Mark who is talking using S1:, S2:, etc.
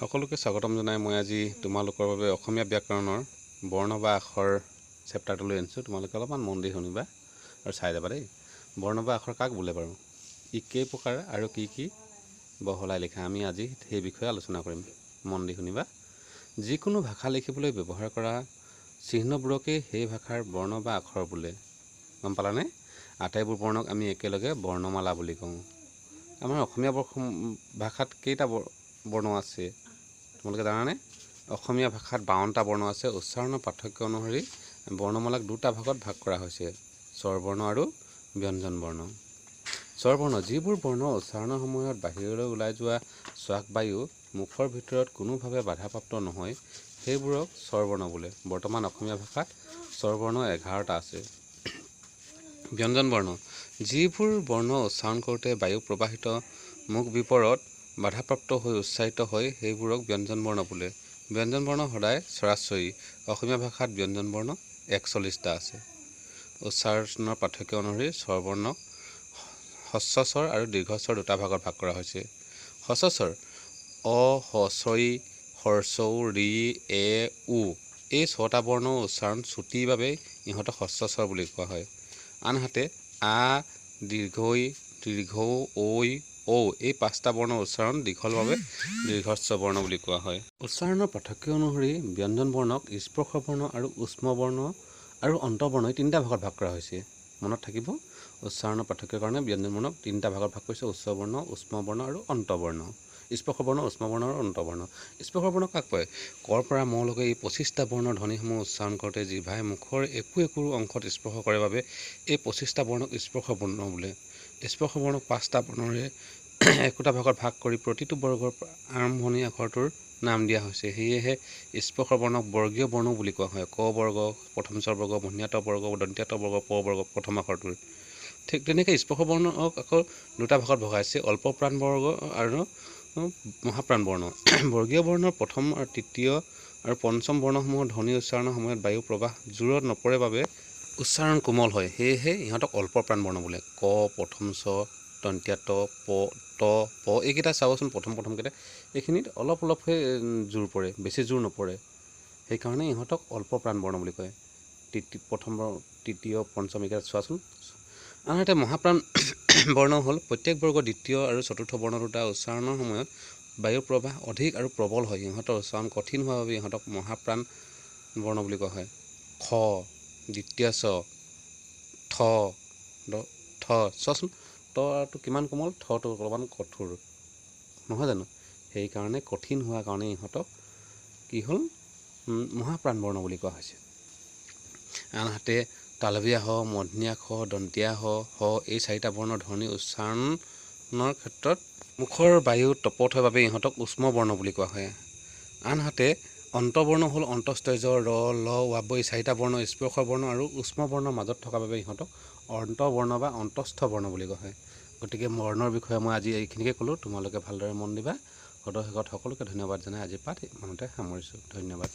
S1: সকলোকে স্বাগতম জনাই মই আজি তোমালোকৰ বাবে অসমীয়া ব্যাকৰণৰ বৰ্ণ বা আখৰ চেপ্টাৰটো লৈ আনিছোঁ। তোমালোকে অলপমান মন দি শুনিবা আৰু চাই যাবা দেই। বৰ্ণ বা আখৰ কাক বোলে বাৰু, ই কেই প্ৰকাৰ আৰু কি কি বহলাই লিখা, আমি আজি সেই বিষয়ে আলোচনা কৰিম। মন দি শুনিবা। যিকোনো ভাষা লিখিবলৈ ব্যৱহাৰ কৰা চিহ্নবোৰকেই সেই ভাষাৰ বৰ্ণ বা আখৰ বোলে। গম পালানে? আটাইবোৰ বৰ্ণক আমি একেলগে বৰ্ণমালা বুলি কওঁ। আমাৰ অসমীয়া ভাষাত কেইটা বৰ্ণ আছে তোমালোকে জানানে? অসমীয়া ভাষাত 52টা বৰ্ণ আছে। উচ্চাৰণৰ পাৰ্থক্য অনুসৰি বৰ্ণমালাক দুটা ভাগত ভাগ কৰা হৈছে, স্বৰবৰ্ণ আৰু ব্যঞ্জন বৰ্ণ। স্বৰবৰ্ণ যিবোৰ বৰ্ণ উচ্চাৰণৰ সময়ত বাহিৰলৈ ওলাই যোৱা শ্বাস বায়ু মুখৰ ভিতৰত কোনোভাৱে বাধাপ্ৰাপ্ত নহয় সেইবোৰক স্বৰবৰ্ণ বোলে। বৰ্তমান অসমীয়া ভাষাত স্বৰবৰ্ণ 11টা আছে। ব্যঞ্জন বৰ্ণ যিবোৰ বৰ্ণ উচ্চাৰণ কৰোঁতে বায়ু প্ৰবাহিত মুখ বিপৰত বাধাপ্ৰাপ্ত হৈ উচ্চাৰিত হয় সেইবোৰক ব্যঞ্জন বৰ্ণ বোলে। ব্যঞ্জন বৰ্ণ সদায় স্বৰাক্ষৰী। অসমীয়া ভাষাত ব্যঞ্জন বৰ্ণ 41টা আছে। উচ্চাৰণৰ পাৰ্থক্য অনুসৰি স্বৰবৰ্ণক হস্ৰ আৰু দীৰ্ঘস্বৰ দুটা ভাগত ভাগ কৰা হৈছে। হস্ৰ অ, ই, উ, এ, উ এই 6টা বৰ্ণৰ উচ্চাৰণ চুটিৰ বাবে ইহঁতক হস্ৰ বুলি কোৱা হয়। আনহাতে আ, দীৰ্ঘই, দীৰ্ঘৌ, ঐ, ঔ এই 5টা বৰ্ণৰ উচ্চাৰণ দীঘল বাবে দীৰ্ঘস্বৰ বৰ্ণ বুলি কোৱা হয়। উচ্চাৰণৰ পাৰ্থক্য অনুসৰি ব্যঞ্জন বৰ্ণক স্পৰ্শ বৰ্ণ আৰু উষ্ম বৰ্ণ আৰু অন্তবৰ্ণ এই 3টা ভাগত ভাগ কৰা হৈছে। মনত থাকিব, উচ্চাৰণৰ পাৰ্থক্যৰ কাৰণে ব্যঞ্জন বৰ্ণক 3টা ভাগত ভাগ কৰিছে, উচ্চ বৰ্ণ, উষ্ম বৰ্ণ আৰু অন্তবৰ্ণ। স্পৰ্শ বৰ্ণ, উষ্ম বৰ্ণ আৰু অন্তবৰ্ণ। স্পৰ্শ বৰ্ণ কাক কয়? কৰ পৰা মলৈকে এই 25টা বৰ্ণৰ ধ্বনিসমূহ উচ্চাৰণ কৰোঁতে জিভাই মুখৰ একো অংশত স্পৰ্শ কৰে বাবে এই 25টা বৰ্ণক স্পৰ্শ বৰ্ণ বোলে। স্পৰ্শ বৰ্ণক 5টা বৰ্ণৰে একোটা ভাগত ভাগ কৰি প্ৰতিটো বৰ্গৰ আৰম্ভণি আখৰটোৰ নাম দিয়া হৈছে। সেয়েহে স্পৰ্শ বৰ্ণক বৰ্গীয় বৰ্ণ বুলি কোৱা হয়। ক বৰ্গ, প্ৰথম স্বৰবৰ্গ, ধ্বন্যাত্ম বৰ্গ, দন্ত্যাত্ম বৰ্গ, প বৰ্গ প্ৰথম আখৰটোৰ। ঠিক তেনেকৈ স্পৰ্শ বৰ্ণক আকৌ দুটা ভাগত ভগাইছে, অল্প প্ৰাণ বৰ্গ আৰু মহাপ্ৰাণ বৰ্ণ। বৰ্গীয় বৰ্ণৰ প্ৰথম আৰু তৃতীয় আৰু পঞ্চম বৰ্ণসমূহৰ ধ্বনি উচ্চাৰণৰ সময়ত বায়ু প্ৰবাহ জোৰত নপৰে বাবে উচ্চাৰণ কোমল হয়। সেয়েহে ইহঁতক অল্প প্ৰাণ বৰ্ণ বোলে। ক, প্ৰথম চ, দন্ত্যাত্ম, ত, প এইকেইটা চাবচোন, প্ৰথমকেইটা এইখিনিত অলপহে জোৰ পৰে, বেছি জোৰ নপৰে। সেইকাৰণে ইহঁতক অল্প প্ৰাণ বৰ্ণ বুলি কয়। প্ৰথম, তৃতীয়, পঞ্চম এইকেইটা চোৱাচোন। আনহাতে মহাপ্ৰাণ বৰ্ণ হ'ল প্ৰত্যেক বৰ্গৰ দ্বিতীয় আৰু চতুৰ্থ বৰ্ণ দুটা উচ্চাৰণৰ সময়ত বায়ুৰ প্ৰবাহ অধিক আৰু প্ৰবল হয়। ইহঁতৰ উচ্চাৰণ কঠিন হোৱাৰ বাবে ইহঁতক মহাপ্ৰাণ বৰ্ণ বুলি কোৱা হয়। খ, দ্বিতীয় চ, থ, চোৱাচোন, তটো কিমান কোমল, থটো অলপমান কঠোৰ, নহয় জানো? সেইকাৰণে কঠিন হোৱাৰ কাৰণে ইহঁতক কি হ'ল, মহাপ্ৰাণ বৰ্ণ বুলি কোৱা হৈছে। আনহাতে তালৱীয়া হ, মূৰ্ধন্য ষ, দন্ত্য হ এই 4টা বৰ্ণৰ ধ্বনি উচ্চাৰণৰ ক্ষেত্ৰত মুখৰ বায়ু তপত হয় বাবে ইহঁতক উষ্ম বৰ্ণ বুলি কোৱা হয়। আনহাতে অন্তবৰ্ণ হ'ল অন্তস্থ ৰ, ল, ৱ এই 4টা বৰ্ণ স্পৰ্শ বৰ্ণ আৰু উষ্ম বৰ্ণৰ মাজত থকা বাবে ইহঁতক অন্তবৰ্ণ বা অন্তস্থ বৰ্ণ বুলি কোৱা হয়। গতিকে বৰ্ণৰ বিষয়ে মই আজি এইখিনিকে ক'লোঁ। তোমালোকে ভালদৰে মন দিবা। শেষত সকলোকে ধন্যবাদ জনাই আজিৰ পাঠ ইমানতে সামৰিছোঁ। ধন্যবাদ।